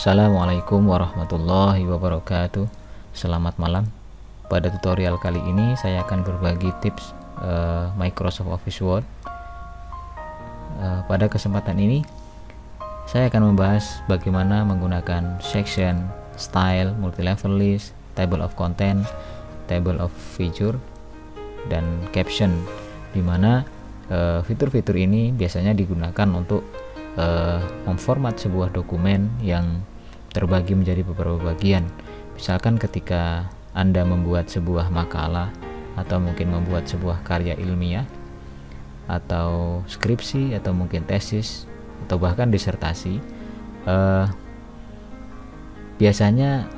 Assalamualaikum warahmatullahi wabarakatuh. Selamat malam. Pada tutorial kali ini saya akan berbagi tips Microsoft Office Word. Pada kesempatan ini saya akan membahas bagaimana menggunakan section, style, multi-level list, table of content, table of feature, dan caption, di mana fitur-fitur ini biasanya digunakan untuk memformat sebuah dokumen yang terbagi menjadi beberapa bagian. Misalkan ketika Anda membuat sebuah makalah atau mungkin membuat sebuah karya ilmiah atau skripsi atau mungkin tesis atau bahkan disertasi, biasanya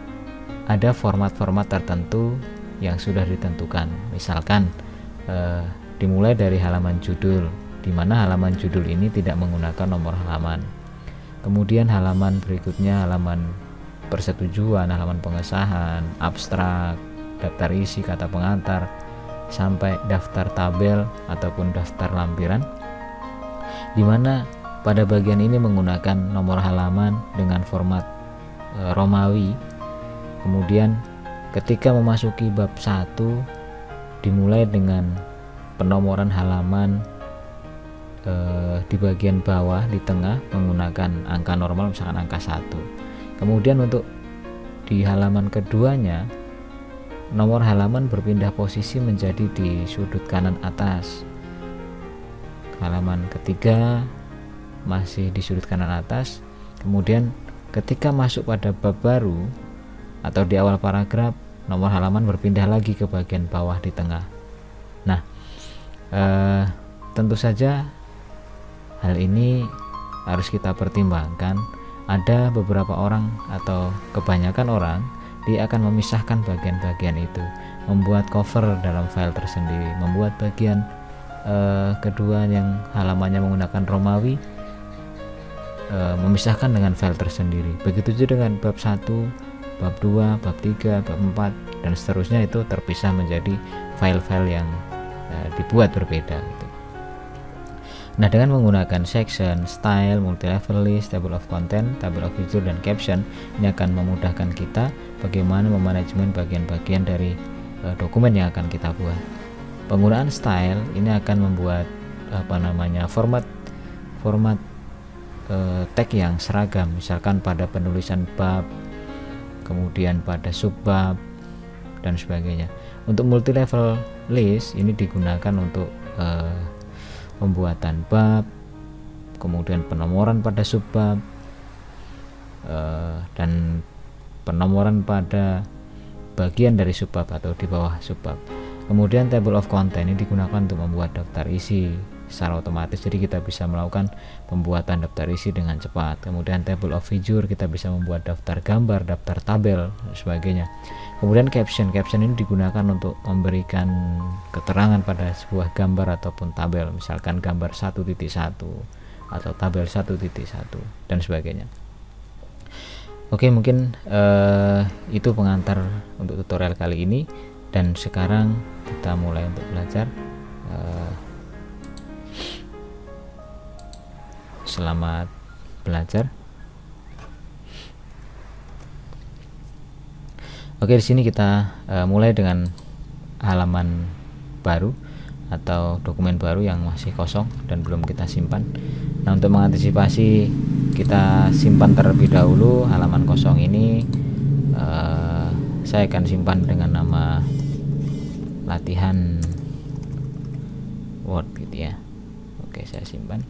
ada format-format tertentu yang sudah ditentukan. Misalkan dimulai dari halaman judul, di mana halaman judul ini tidak menggunakan nomor halaman. Kemudian halaman berikutnya halaman persetujuan, halaman pengesahan, abstrak, daftar isi, kata pengantar, sampai daftar tabel ataupun daftar lampiran, di mana pada bagian ini menggunakan nomor halaman dengan format Romawi. Kemudian ketika memasuki bab 1 dimulai dengan penomoran halaman di bagian bawah di tengah menggunakan angka normal, misalkan angka 1. Kemudian untuk di halaman keduanya nomor halaman berpindah posisi menjadi di sudut kanan atas. Halaman ketiga masih di sudut kanan atas. Kemudian ketika masuk pada bab baru atau di awal paragraf, nomor halaman berpindah lagi ke bagian bawah di tengah. Nah, tentu saja hal ini harus kita pertimbangkan. Ada beberapa orang atau kebanyakan orang dia akan memisahkan bagian-bagian itu, membuat cover dalam file tersendiri, membuat bagian kedua yang halamannya menggunakan Romawi, memisahkan dengan file tersendiri. Begitu juga dengan bab 1, bab 2, bab 3, bab 4 dan seterusnya, itu terpisah menjadi file-file yang dibuat berbeda gitu. Nah, dengan menggunakan section, style, multi-level list, table of content, table of feature, dan caption, ini akan memudahkan kita bagaimana memanajemen bagian-bagian dari dokumen yang akan kita buat. Penggunaan style ini akan membuat format tag yang seragam, misalkan pada penulisan bab, kemudian pada subbab dan sebagainya. Untuk multi-level list ini digunakan untuk pembuatan bab, kemudian penomoran pada subbab, dan penomoran pada bagian dari subbab atau di bawah subbab. Kemudian table of content ini digunakan untuk membuat daftar isi secara otomatis, jadi kita bisa melakukan pembuatan daftar isi dengan cepat. Kemudian table of feature, kita bisa membuat daftar gambar, daftar tabel, dan sebagainya. Kemudian caption ini digunakan untuk memberikan keterangan pada sebuah gambar ataupun tabel, misalkan gambar 1.1 atau tabel 1.1 dan sebagainya. Oke, mungkin itu pengantar untuk tutorial kali ini, dan sekarang kita mulai untuk belajar. Selamat belajar. Oke, di sini kita mulai dengan halaman baru atau dokumen baru yang masih kosong dan belum kita simpan. Nah, untuk mengantisipasi, kita simpan terlebih dahulu halaman kosong ini. Saya akan simpan dengan nama latihan Word gitu ya. Oke, saya simpan.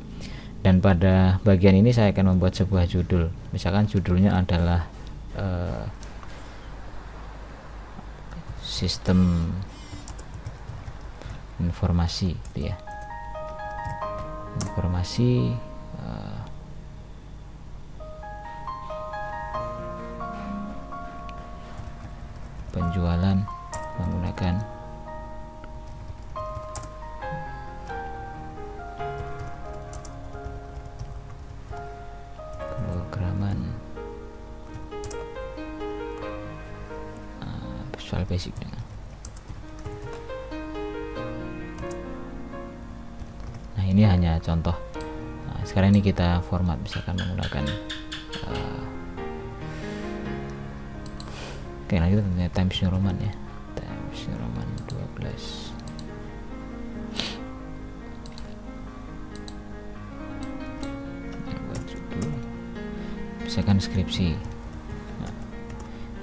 Dan pada bagian ini saya akan membuat sebuah judul. Misalkan judulnya adalah sistem informasi gitu ya. Informasi penjualan menggunakan pemrograman Visual Basic. Nah, ini hanya contoh. Nah, sekarang ini kita format, misalkan menggunakan Oke, lanjut tentunya Times New Roman ya, Times New Roman 12. Buat judul misalkan skripsi. Nah,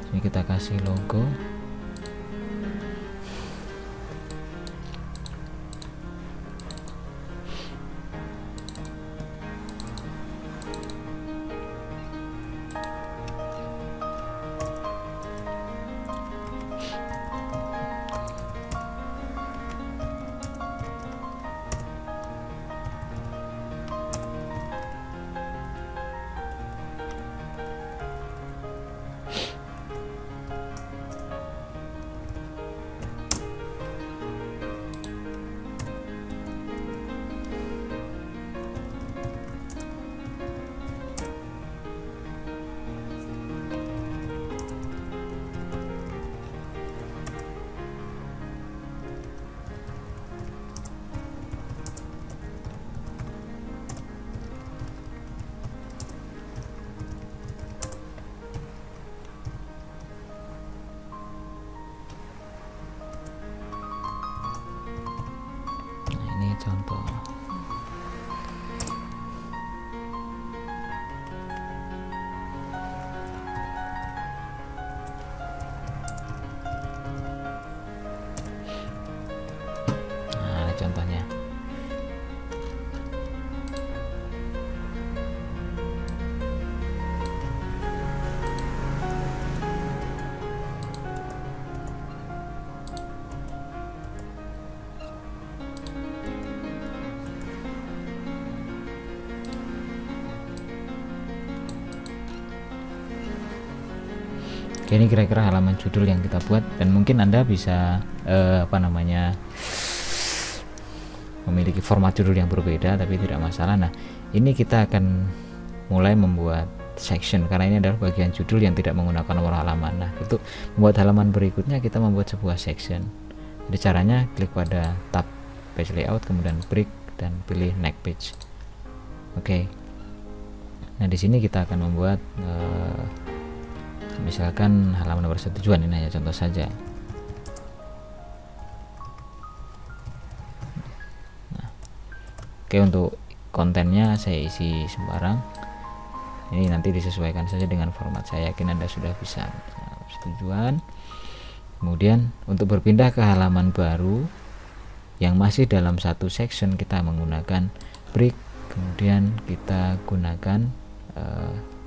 ini kita kasih logo. Contoh. Nah, contohnya. Oke, ini kira-kira halaman judul yang kita buat, dan mungkin Anda bisa memiliki format judul yang berbeda, tapi tidak masalah. Nah, ini kita akan mulai membuat section karena ini adalah bagian judul yang tidak menggunakan nomor halaman. Nah, untuk membuat halaman berikutnya kita membuat sebuah section. Jadi caranya klik pada tab page layout, kemudian break dan pilih next page. Oke. Nah, di sini kita akan membuat misalkan halaman persetujuan, ini hanya contoh saja. Nah, oke, untuk kontennya saya isi sembarang. Ini nanti disesuaikan saja dengan format. Saya yakin Anda sudah bisa. Persetujuan. Kemudian untuk berpindah ke halaman baru yang masih dalam satu section, kita menggunakan break, kemudian kita gunakan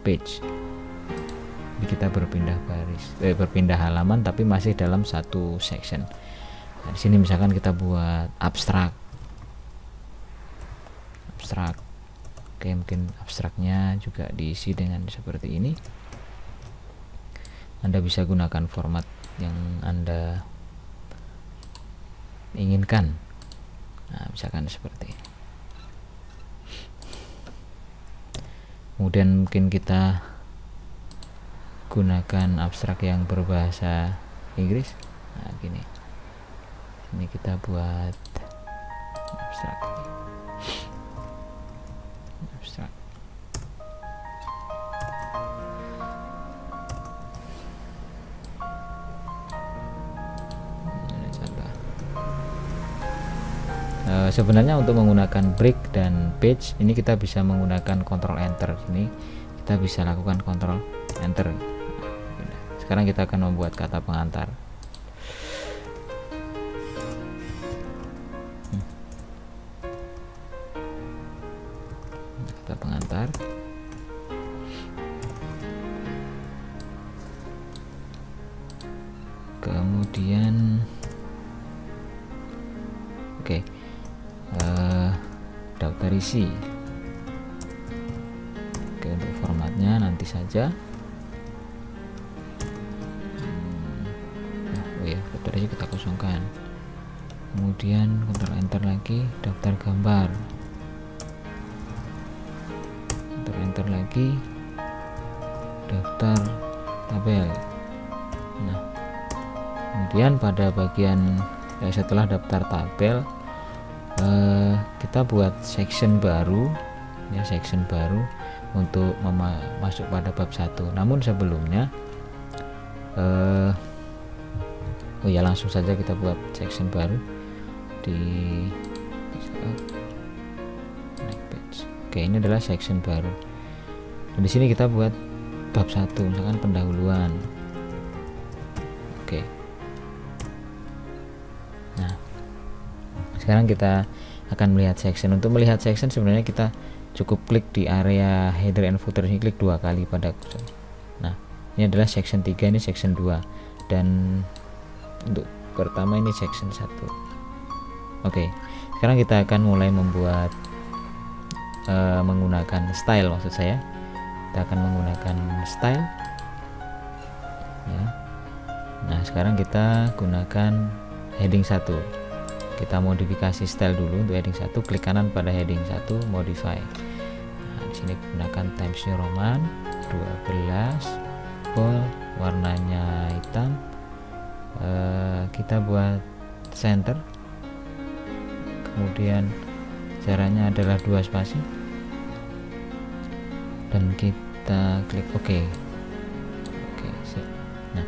page. Kita berpindah halaman tapi masih dalam satu section. Nah, di sini misalkan kita buat abstrak. Oke, mungkin abstraknya juga diisi dengan seperti ini. Anda bisa gunakan format yang Anda inginkan. Nah, misalkan seperti ini. Kemudian mungkin kita gunakan abstrak yang berbahasa Inggris. Nah, gini. Ini kita buat abstrak. Sebenarnya untuk menggunakan break dan page ini kita bisa menggunakan Ctrl Enter. Ini kita bisa lakukan Ctrl Enter. Sekarang kita akan membuat kata pengantar. Kata pengantar. Kemudian daftar isi. Oke, untuk formatnya nanti saja. Daftar isi kita kosongkan. Kemudian Ctrl Enter lagi, daftar gambar. Ctrl Enter lagi, daftar tabel. Nah, kemudian pada bagian setelah daftar tabel, kita buat section baru ya, section baru untuk masuk pada bab 1. Namun sebelumnya oh ya, langsung saja kita buat section baru di next page. Oke, ini adalah section baru. Dan di sini kita buat bab 1, misalkan pendahuluan. Oke. Nah, sekarang kita akan melihat section. Untuk melihat section sebenarnya kita cukup klik di area header and footer ini, klik 2 kali pada kursor. Nah, ini adalah section 3, ini section 2, dan untuk pertama ini section 1. Oke, sekarang kita akan mulai membuat menggunakan style, maksud saya kita akan menggunakan style ya. Nah, sekarang kita gunakan heading 1. Kita modifikasi style dulu. Untuk heading 1 klik kanan pada heading 1, modify. Nah, di sini gunakan Times New Roman 12, bold, warnanya hitam. Kita buat center, kemudian caranya adalah 2 spasi, dan kita klik OK. Oke, sip. Nah,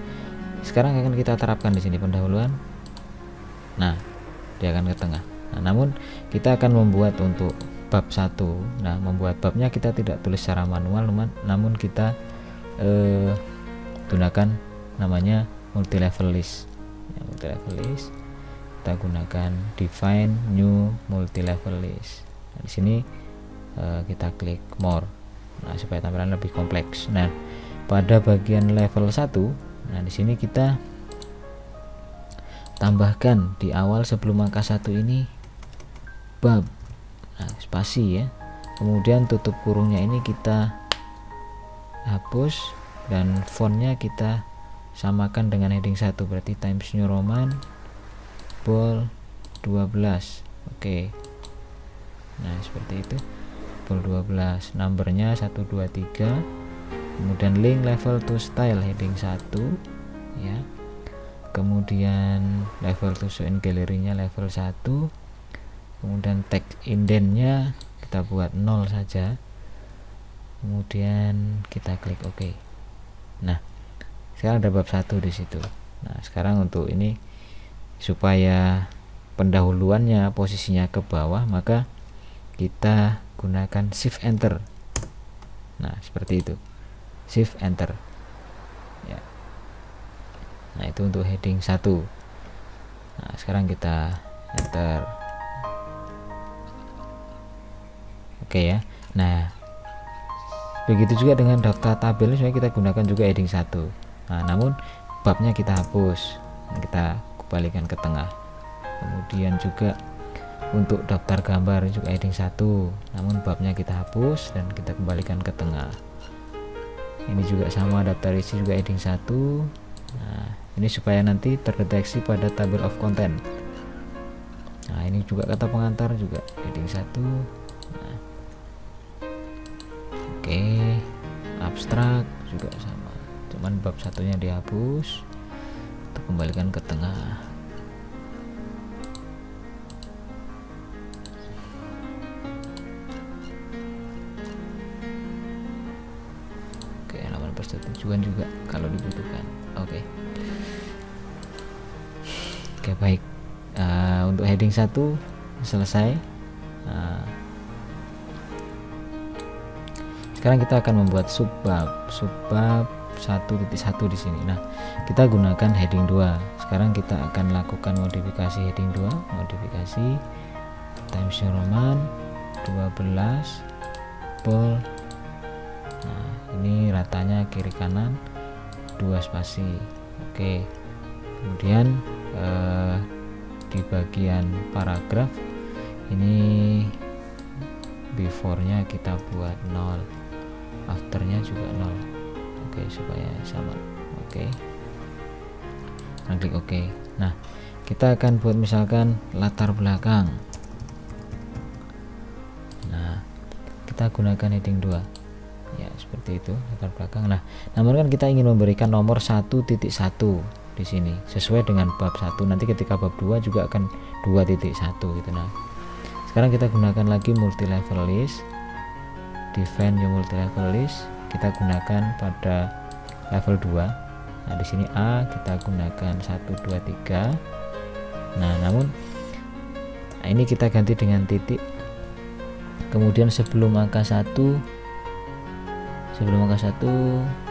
sekarang akan kita terapkan di sini pendahuluan. Nah, dia akan ke tengah. Nah, namun kita akan membuat untuk bab 1. Nah, membuat babnya kita tidak tulis secara manual, namun kita gunakan namanya multi level list. Ya, multi level list. Kita gunakan define new multi level list. Nah, di sini kita klik more. Nah, supaya tampilan lebih kompleks. Nah, pada bagian level 1, nah di sini kita tambahkan di awal sebelum angka 1 ini bab. Nah, spasi ya. Kemudian tutup kurungnya ini kita hapus, dan fontnya kita samakan dengan heading 1, berarti Times New Roman bold 12. Oke. Nah, seperti itu. Bold 12, numbernya 1 2 3. Kemudian link level to style heading 1 ya. Kemudian level to show in gallery-nya level 1. Kemudian text indent-nya kita buat 0 saja. Kemudian kita klik OK. Nah, sekarang ada bab 1 di situ. Nah, sekarang untuk ini supaya pendahuluannya posisinya ke bawah, maka kita gunakan shift enter. Nah, seperti itu, shift enter ya. Nah, itu untuk heading 1. Nah, sekarang kita enter. Oke ya. Nah, begitu juga dengan daftar tabel, supaya kita gunakan juga heading 1. Nah, namun babnya kita hapus, kita kembalikan ke tengah. Kemudian juga untuk daftar gambar juga heading 1, namun babnya kita hapus dan kita kembalikan ke tengah. Ini juga sama, daftar isi juga heading 1. Nah, ini supaya nanti terdeteksi pada table of content. Nah, ini juga kata pengantar juga heading 1. Nah, oke, abstrak juga sama, cuman bab satunya dihapus untuk kembalikan ke tengah. Oke, halaman persetujuan juga kalau dibutuhkan. Oke, baik. Untuk heading 1 selesai. Sekarang kita akan membuat subbab 1.1 di sini. Nah, kita gunakan heading 2. Sekarang kita akan lakukan modifikasi heading 2, modifikasi Times New Roman 12 bold. Nah, ini ratanya kiri kanan 2 spasi. Oke. Kemudian di bagian paragraf ini before-nya kita buat 0, after-nya juga 0. Oke, supaya sama. Oke, nah, klik OK. Nah, kita akan buat misalkan latar belakang. Nah, kita gunakan heading 2 ya, seperti itu, latar belakang. Nah, namun kan kita ingin memberikan nomor 1.1 di sini sesuai dengan bab 1. Nanti ketika bab 2 juga akan 2.1 gitu. Nah, sekarang kita gunakan lagi multi level list, define new multi level list. Kita gunakan pada level 2 Nah, di sini A kita gunakan 1 2 3. Nah, namun ini kita ganti dengan titik. Kemudian sebelum angka 1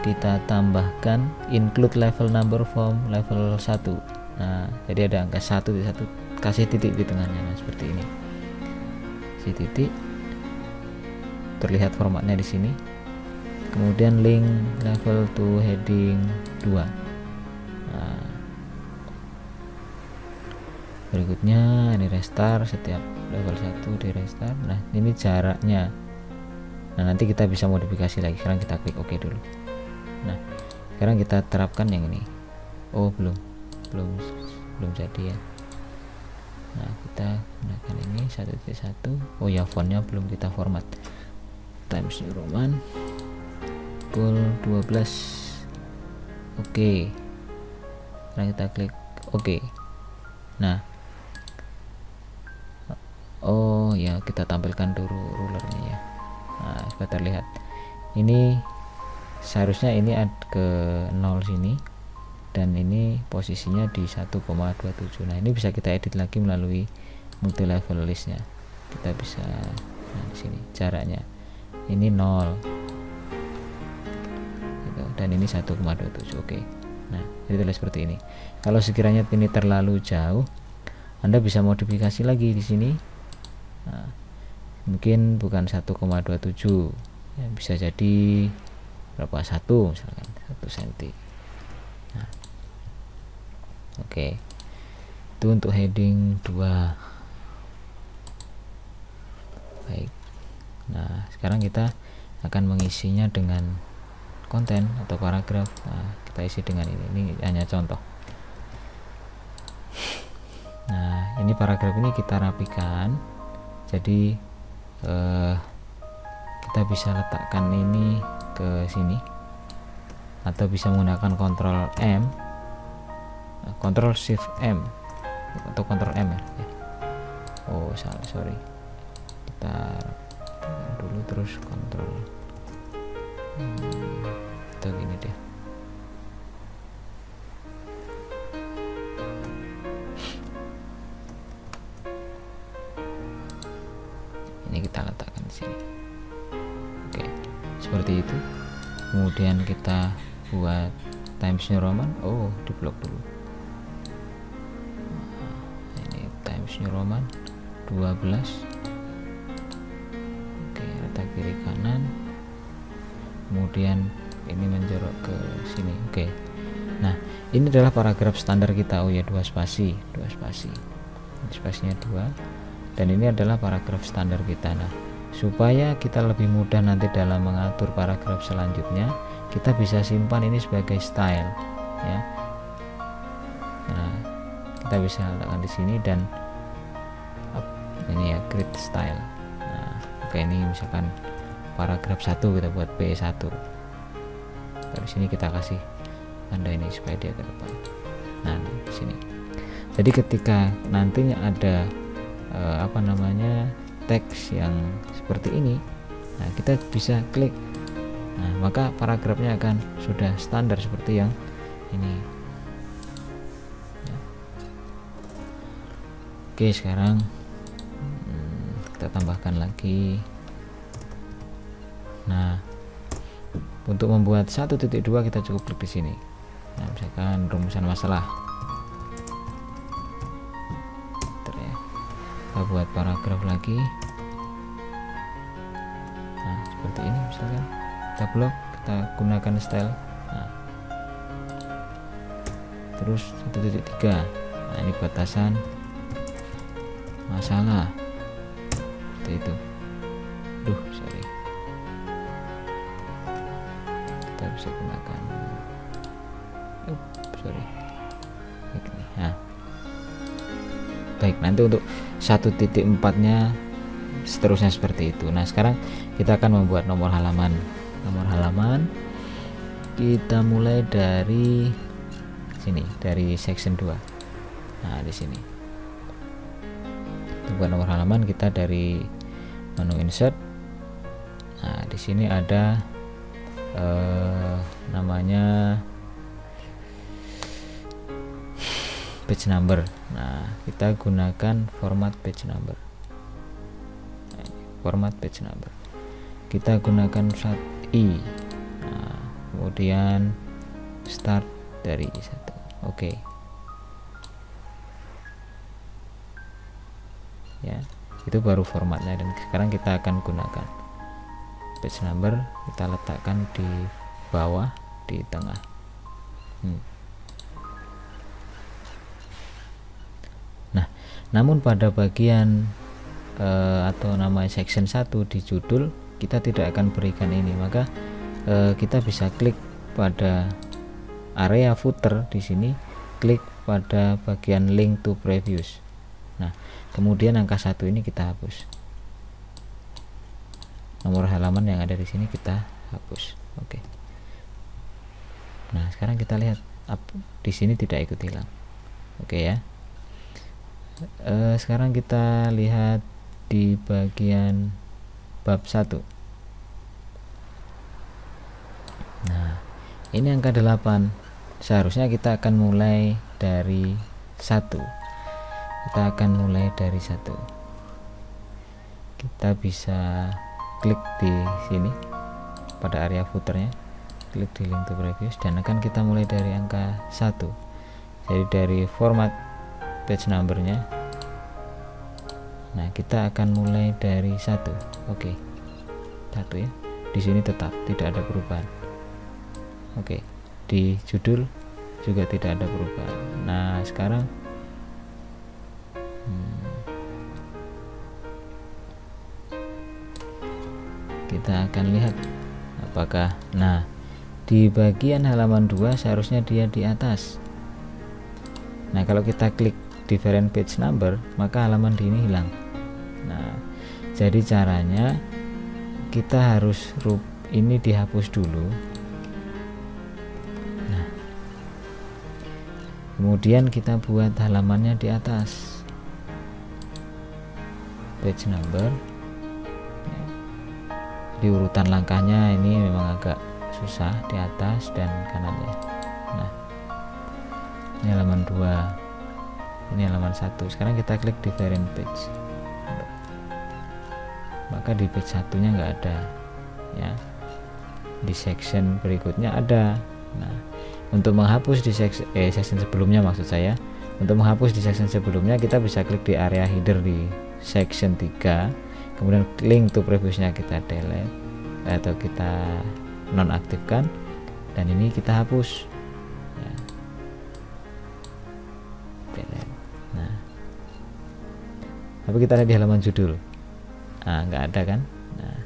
kita tambahkan include level number from level 1. Nah, jadi ada angka 1 di 1, kasih titik di tengahnya. Nah, seperti ini. Si titik terlihat formatnya di sini. Kemudian link level to heading 2. Nah, berikutnya ini restart, setiap level 1 di restart. Nah, ini jaraknya. Nah, nanti kita bisa modifikasi lagi. Sekarang kita klik OK dulu. Nah, sekarang kita terapkan yang ini. Oh, belum jadi ya. Nah, kita gunakan ini 1.1. Oh ya, fontnya belum kita format. Times New Roman full 12. Oke. Sekarang kita klik OK. Nah, oh ya, kita tampilkan dulu rulernya ya. Nah, supaya terlihat. Ini seharusnya ini ke 0 sini, dan ini posisinya di 1,27. Nah, ini bisa kita edit lagi melalui multi level listnya. Kita bisa, nah di sini jaraknya ini 0 gitu, dan ini 1,27. Oke. Nah, jadi terlihat seperti ini. Kalau sekiranya ini terlalu jauh, Anda bisa modifikasi lagi di sini. Nah, mungkin bukan 1,27 ya, bisa jadi berapa, 1 misalkan 1 cm. Nah, oke, itu untuk heading 2. Baik. Nah, sekarang kita akan mengisinya dengan konten atau paragraf. Nah, kita isi dengan ini hanya contoh. Nah, ini paragraf ini kita rapikan. Jadi kita bisa letakkan ini ke sini, atau bisa menggunakan Ctrl M, Ctrl Shift M, atau Ctrl M ya. Oh salah, sorry, kita dulu terus Ctrl atau gini deh. Ini kita letakkan di sini. Oke, seperti itu. Kemudian kita buat Times New Roman. Oh, diblok dulu. Nah, ini Times New Roman 12. Oke, letak kiri kanan. Kemudian ini menjorok ke sini. Oke. Nah, ini adalah paragraf standar kita. Oh ya, 2 spasi. Spasinya 2. Dan ini adalah paragraf standar kita. Nah, supaya kita lebih mudah nanti dalam mengatur paragraf selanjutnya, kita bisa simpan ini sebagai style ya. Nah, kita bisa letakkan di sini, dan ini ya, create style. Nah, oke, ini misalkan paragraf 1 kita buat B1. Dari sini kita kasih tanda ini supaya dia ke depan. Nah, di sini. Jadi ketika nantinya ada teks yang seperti ini, nah kita bisa klik, nah maka paragrafnya akan sudah standar seperti yang ini ya. Oke, sekarang kita tambahkan lagi. Nah, untuk membuat 1.2 kita cukup klik di sini. Nah, misalkan rumusan masalah, kita buat paragraf lagi. Nah, seperti ini misalkan kita blok, kita gunakan style. Nah, terus 1.3. Nah, ini batasan masalah seperti itu. Sorry, kita bisa gunakan nah, baik, nanti untuk 1.4-nya seterusnya seperti itu. Nah, sekarang kita akan membuat nomor halaman. Kita mulai dari sini, dari section 2. Nah, di sini untuk buat nomor halaman, kita dari menu insert. Nah, di sini ada namanya page number. Nah, kita gunakan format page number. Format page number. Kita gunakan start i. Nah, kemudian start dari 1. Oke. Ya, itu baru formatnya, dan sekarang kita akan gunakan page number, kita letakkan di bawah, di tengah. Nah, namun pada bagian atau nama section 1 di judul kita tidak akan berikan ini, maka kita bisa klik pada area footer di sini, klik pada bagian link to previous. Nah, kemudian angka 1 ini kita hapus. Nomor halaman yang ada di sini kita hapus. Oke. Nah, sekarang kita lihat di sini tidak ikut hilang. Oke ya. Sekarang kita lihat di bagian bab 1. Nah, ini angka 8. Seharusnya kita akan mulai dari 1. Kita akan mulai dari 1. Kita bisa klik di sini pada area footernya, klik di link to previous, dan akan kita mulai dari angka 1. Jadi dari format page numbernya. Nah, kita akan mulai dari 1. Oke. 1 ya. Di sini tetap tidak ada perubahan. Oke. Di judul juga tidak ada perubahan. Nah, sekarang kita akan lihat apakah, nah, di bagian halaman 2 seharusnya dia di atas. Nah, kalau kita klik different page number, maka halaman di ini hilang. Nah, jadi caranya kita harus ini dihapus dulu. Nah, kemudian kita buat halamannya di atas, page number. Di urutan langkahnya ini memang agak susah, di atas dan kanannya. Nah, ini halaman 2, ini halaman 1. Sekarang kita klik different page, maka di page 1-nya nggak ada ya, di section berikutnya ada. Nah, untuk menghapus di section sebelumnya, maksud saya untuk menghapus di section sebelumnya, kita bisa klik di area header di section 3, kemudian link to previousnya kita delete atau kita nonaktifkan, dan ini kita hapus ya. Delete. Nah, tapi kita lihat di halaman judul, nah nggak ada kan. Nah,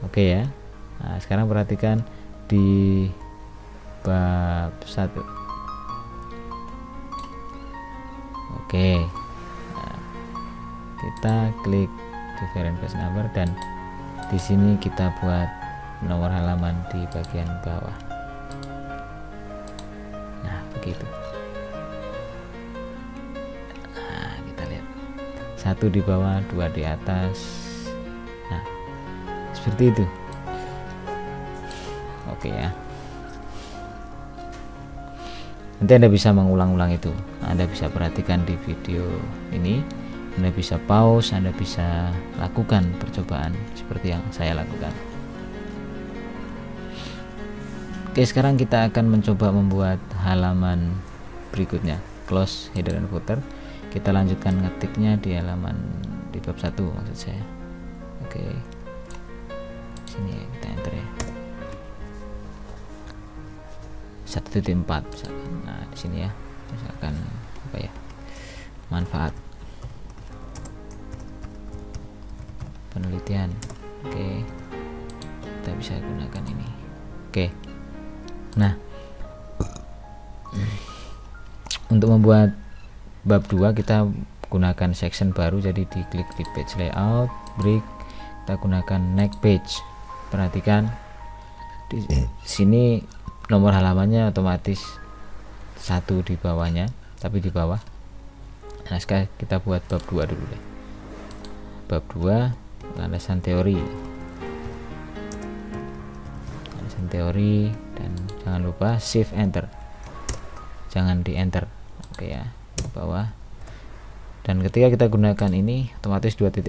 oke ya. Nah, sekarang perhatikan di bab 1. Oke. Nah, kita klik different page number, dan di sini kita buat nomor halaman di bagian bawah. Nah, begitu. Nah, kita lihat 1 di bawah, 2 di atas. Nah, seperti itu. Oke ya. Nanti Anda bisa mengulang-ulang itu. Anda bisa perhatikan di video ini, Anda bisa pause, Anda bisa lakukan percobaan seperti yang saya lakukan. Oke, sekarang kita akan mencoba membuat halaman berikutnya, close header and footer. Kita lanjutkan ngetiknya di halaman di bab 1 maksud saya. Oke, sini ya, kita enter ya, 1.4 misalkan. Nah, di sini ya, misalkan apa ya, manfaat penelitian. Oke, kita bisa gunakan ini. Oke, nah, untuk membuat bab 2 kita gunakan section baru, jadi diklik di page layout, break, kita gunakan next page. Perhatikan di sini nomor halamannya otomatis 1 di bawahnya, tapi di bawah. Nah, sekarang kita buat bab 2 dulu deh. Bab 2, landasan teori, dan jangan lupa shift enter, jangan di enter. Oke ya, di bawah. Dan ketika kita gunakan ini otomatis 2.1.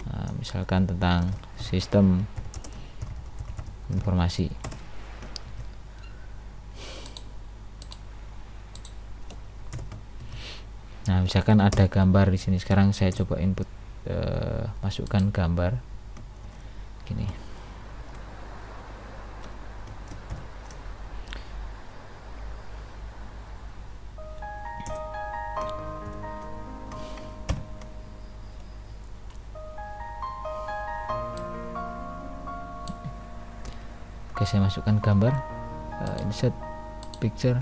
Nah, misalkan tentang sistem informasi. Nah, misalkan ada gambar di sini. Sekarang saya coba input, masukkan gambar gini. Oke, saya masukkan gambar, insert picture.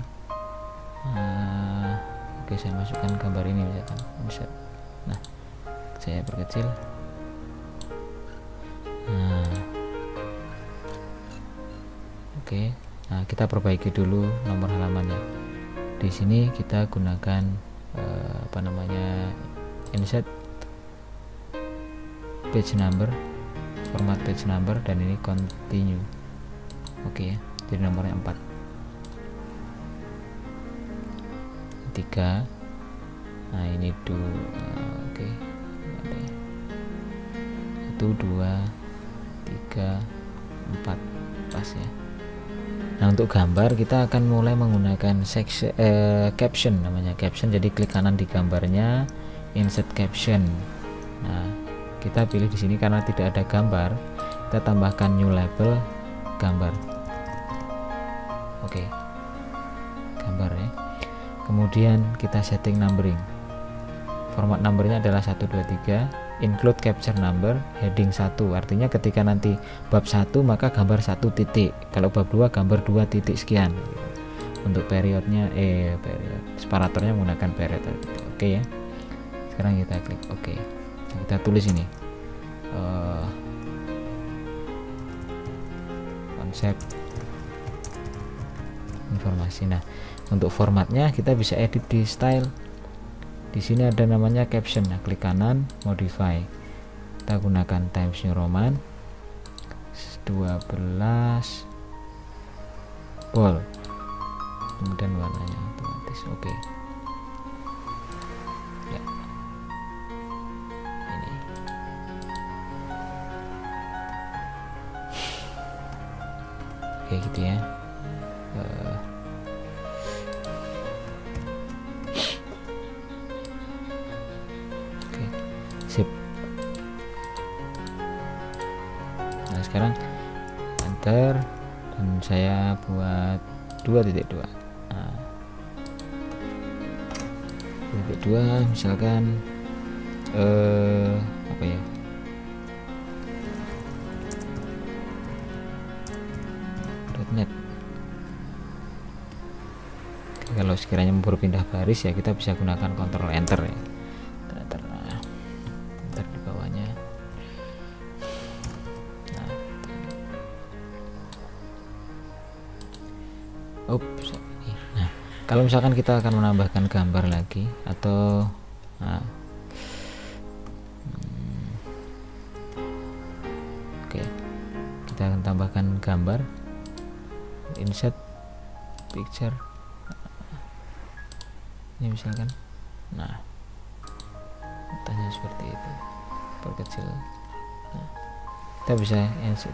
Oke, saya masukkan gambar ini misalkan insert. Nah, saya perkecil. Nah, oke. Nah, kita perbaiki dulu nomor halamannya. Di sini kita gunakan insert page number, format page number, dan ini continue. Oke ya, jadi nomornya 4, 3. Nah, ini 2. Oke, 1, 2, 3, 4, pas ya. Nah, untuk gambar kita akan mulai menggunakan caption, namanya caption. Jadi klik kanan di gambarnya, insert caption. Nah, kita pilih di sini karena tidak ada gambar, kita tambahkan new label gambar. Oke, gambar ya. Kemudian kita setting numbering. Format numbernya adalah 1, 2, 3. Include capture number, heading 1. Artinya ketika nanti bab 1 maka gambar 1 titik. Kalau bab 2 gambar 2 titik sekian. Untuk periodnya period separatornya menggunakan period. Oke ya. Sekarang kita klik oke. Kita tulis ini. Konsep informasi. Nah, untuk formatnya kita bisa edit di style. Di sini ada namanya caption. Nah, klik kanan, modify. Kita gunakan Times New Roman 12 bold. Kemudian warnanya otomatis oke. Ya. Ini. Oke, gitu ya. Sip. Nah, sekarang enter dan saya buat 2.2. Nah, 2.2 misalkan apa ya, .net. Kalau sekiranya mau berpindah baris ya kita bisa gunakan Ctrl Enter ya. Enter di bawahnya. Nah, nah, kalau misalkan kita akan menambahkan gambar lagi atau oke, kita akan tambahkan gambar, insert picture. Ini misalkan, nah, tanya seperti itu, perkecil. Nah, kita bisa insert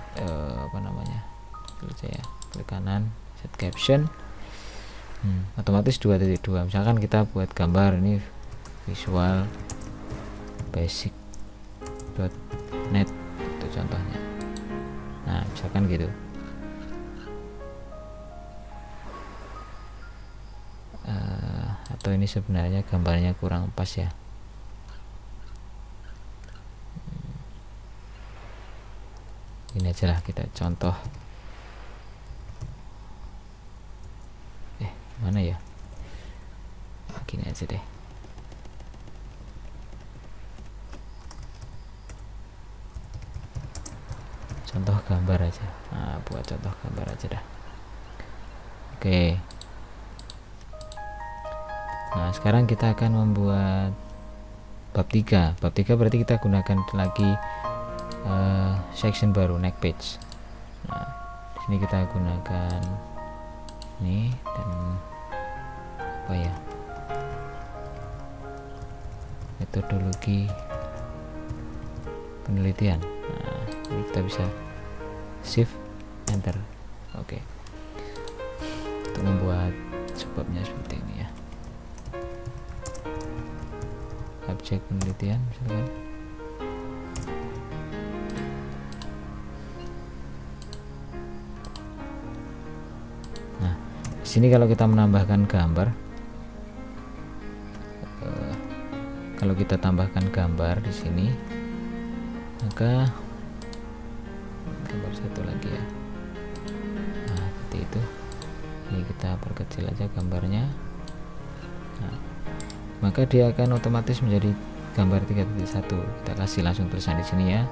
klik kanan, set caption. Otomatis 2.2. Misalkan kita buat gambar ini visual basic.net itu contohnya. Nah, misalkan gitu. Atau ini sebenarnya gambarnya kurang pas ya. Ini aja lah, kita contoh. Mana ya? Gini aja deh. Contoh gambar aja. Nah, buat contoh gambar aja dah. Oke. Nah, sekarang kita akan membuat bab 3. Bab 3 berarti kita gunakan lagi section baru, next page. Nah, di sini kita gunakan ini dan apa ya? metodologi penelitian. Nah, ini kita bisa shift enter. Oke. Untuk membuat sebabnya seperti ini ya. Objek penelitian misalkan. Nah, di sini kalau kita menambahkan gambar, kalau kita tambahkan gambar di sini, maka gambar satu lagi ya. Nah, seperti itu. Ini kita perkecil aja gambarnya. Nah, maka dia akan otomatis menjadi gambar 3.1. Kita kasih langsung tulisan di sini ya.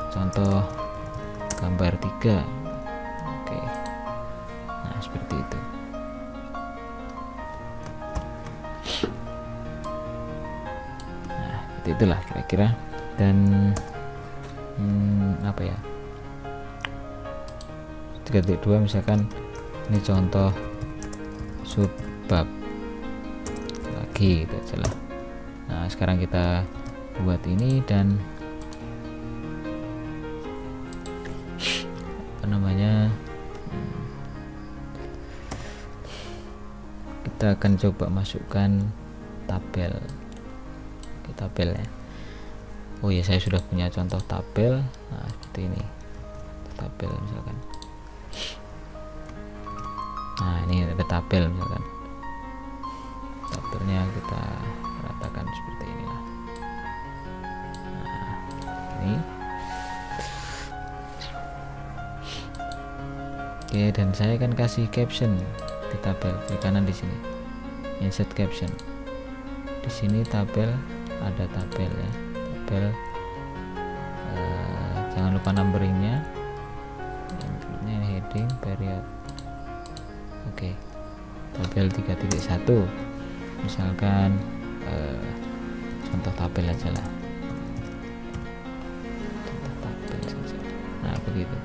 Contoh gambar 3. Oke. Nah, seperti itu. Nah, seperti itulah kira-kira. Dan apa ya, 3.2 misalkan ini contoh subbab lagi gitu aja lah. Nah, sekarang kita buat ini dan apa namanya, kita akan coba masukkan tabel. Oke, tabel ya. Oh ya, saya sudah punya contoh tabel. Nah, seperti ini tabel misalkan. Nah, ini ada tabel misalkan. Tabelnya kita ratakan seperti inilah. Nah, ini. Oke, dan saya akan kasih caption di tabel di kanan di sini. Insert caption. Di sini tabel, ada tabel ya. Tabel, jangan lupa numberingnya. Ini heading, period. Oke, tabel 3.1 misalkan, contoh tabel aja lah, contoh tabel saja. Nah, begitu.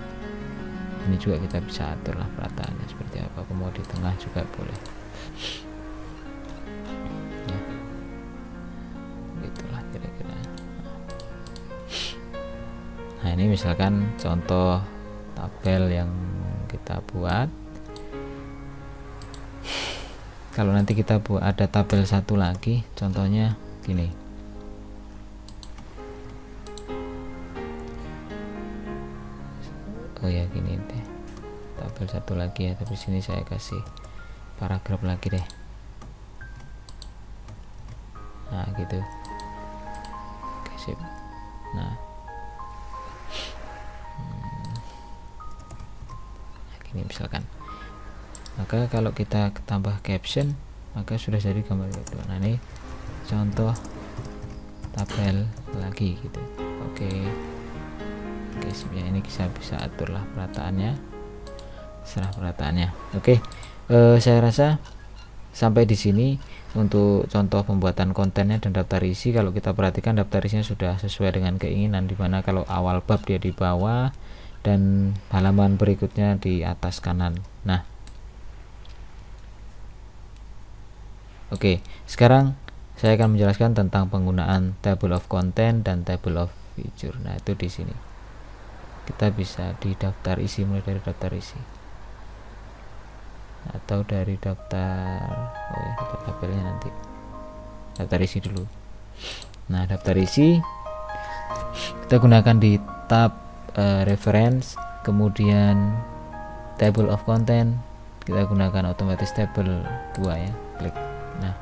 Ini juga kita bisa atur lah perataannya seperti apa, mau di tengah juga boleh ya. Gitulah kira-kira. Nah, ini misalkan contoh tabel yang kita buat. Kalau nanti kita buat ada tabel satu lagi, contohnya gini. Oh ya, gini deh. Tabel satu lagi ya, tapi sini saya kasih paragraf lagi deh. Nah, gitu. Oke, sip. Nah, gini misalkan. Maka kalau kita tambah caption, maka sudah jadi gambar itu. Nah, ini contoh tabel lagi gitu. Oke, ya, ini bisa atur lah perataannya, serah perataannya. Oke, saya rasa sampai di sini untuk contoh pembuatan kontennya dan daftar isi. Kalau kita perhatikan daftar isinya sudah sesuai dengan keinginan, dimana kalau awal bab dia di bawah dan halaman berikutnya di atas kanan. Nah, oke, sekarang saya akan menjelaskan tentang penggunaan table of content dan table of feature. Nah, itu di sini. Kita bisa di daftar isi, mulai dari daftar isi. Atau dari daftar, oh ya, daftar tabelnya nanti. Daftar isi dulu. Nah, daftar isi kita gunakan di tab reference, kemudian table of content kita gunakan otomatis table 2 ya, klik. Nah,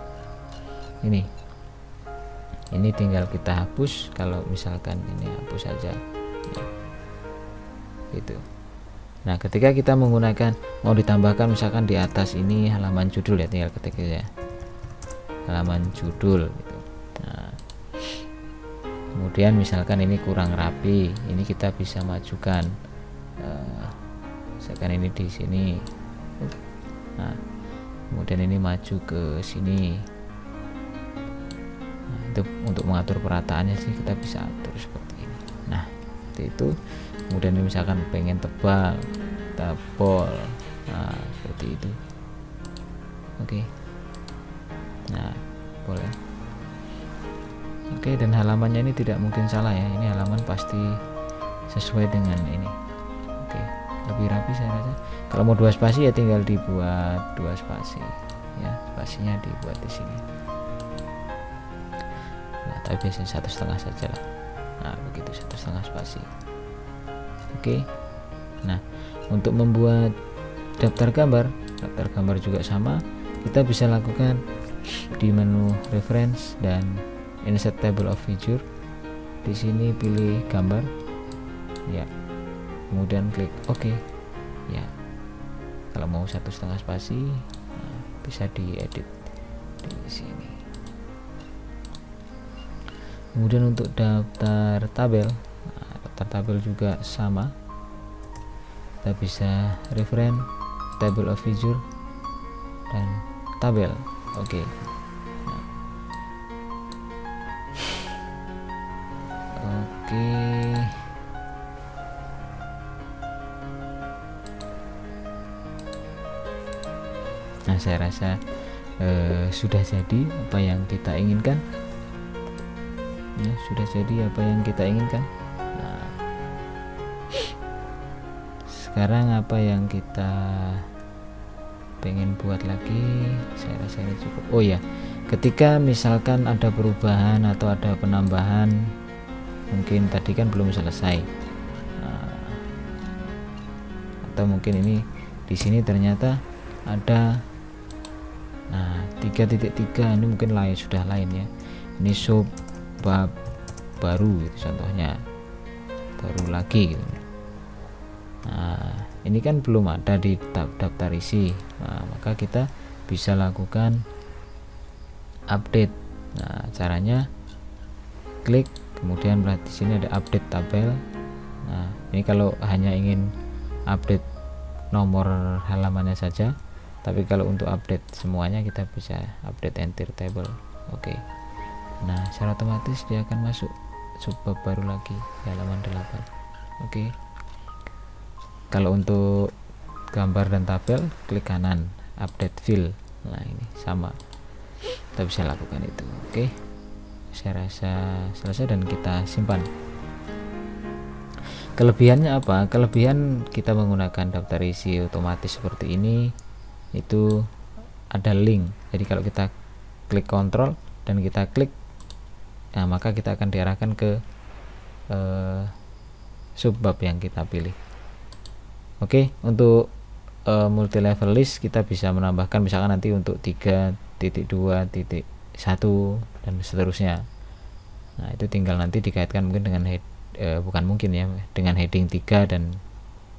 ini tinggal kita hapus. Kalau misalkan ini hapus saja ya, gitu. Nah, ketika kita menggunakan, mau ditambahkan misalkan di atas ini halaman judul ya, tinggal ketik ya, halaman judul gitu. Nah, kemudian misalkan ini kurang rapi, ini kita bisa majukan, misalkan ini di sini. Nah, kemudian ini maju ke sini. Nah, itu untuk mengatur perataannya sih kita bisa atur seperti ini. Nah, seperti itu. Kemudian ini misalkan pengen tebal, tabol, nah seperti itu. Oke. Nah, boleh. Oke, dan halamannya ini tidak mungkin salah ya, ini halaman pasti sesuai dengan ini. Oke, lebih rapi saya rasa. Kalau mau 2 spasi ya tinggal dibuat 2 spasi ya, spasinya dibuat di sini. Nah, tapi biasanya 1,5 saja lah. Nah, begitu, 1,5 spasi. Oke. Nah, untuk membuat daftar gambar juga sama, kita bisa lakukan di menu reference dan insert table of figure. Di sini pilih gambar ya, kemudian klik OK ya. Kalau mau 1,5 spasi, nah, bisa diedit di sini. Kemudian untuk daftar tabel, nah, daftar tabel juga sama, kita bisa reference, table of figure, dan tabel. Oke. Nah. Oke. Nah, saya rasa sudah jadi apa yang kita inginkan. Ya, sudah jadi apa yang kita inginkan. Nah, sekarang apa yang kita pengen buat lagi, saya rasa ini cukup. Oh ya, ketika misalkan ada perubahan atau ada penambahan, mungkin tadi kan belum selesai, atau mungkin ini di sini ternyata ada 3.3, ini mungkin lain, sudah lain ya, ini sub bab baru gitu, contohnya baru lagi gitu. Nah, ini kan belum ada di daftar isi. Nah, maka kita bisa lakukan update. Nah, caranya klik, kemudian di sini ada update tabel. Nah, ini kalau hanya ingin update nomor halamannya saja, tapi kalau untuk update semuanya kita bisa update entire table. Oke. Nah, secara otomatis dia akan masuk subbab baru lagi di halaman 8. Oke. Kalau untuk gambar dan tabel, klik kanan update fill. Nah, ini sama, kita bisa lakukan itu. Oke, saya rasa selesai dan kita simpan. Kelebihannya apa? Kelebihan kita menggunakan daftar isi otomatis seperti ini, itu ada link. Jadi kalau kita klik kontrol dan kita klik, nah maka kita akan diarahkan ke subbab yang kita pilih. Oke, untuk multi level list kita bisa menambahkan misalkan nanti untuk 3.2.1 dan seterusnya. Nah, itu tinggal nanti dikaitkan mungkin dengan bukan mungkin ya, dengan heading 3 dan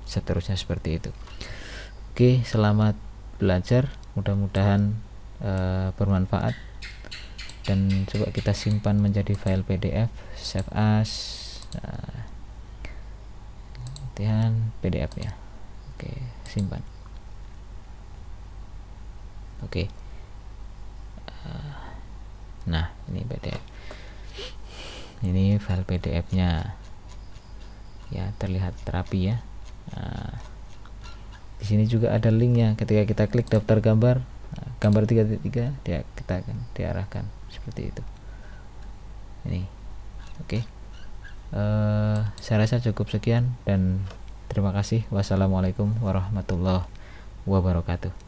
seterusnya seperti itu. Oke, selamat belajar, mudah-mudahan bermanfaat, dan coba kita simpan menjadi file PDF, save as, latihan PDF ya. Oke, simpan. Oke. Nah, ini PDF. Ini file PDF-nya. Ya, terlihat rapi ya. Nah, di sini juga ada linknya. Ketika kita klik daftar gambar, gambar 3.3, kita akan diarahkan seperti itu. Ini. Oke. Saya rasa cukup sekian dan terima kasih. Wassalamualaikum warahmatullahi wabarakatuh.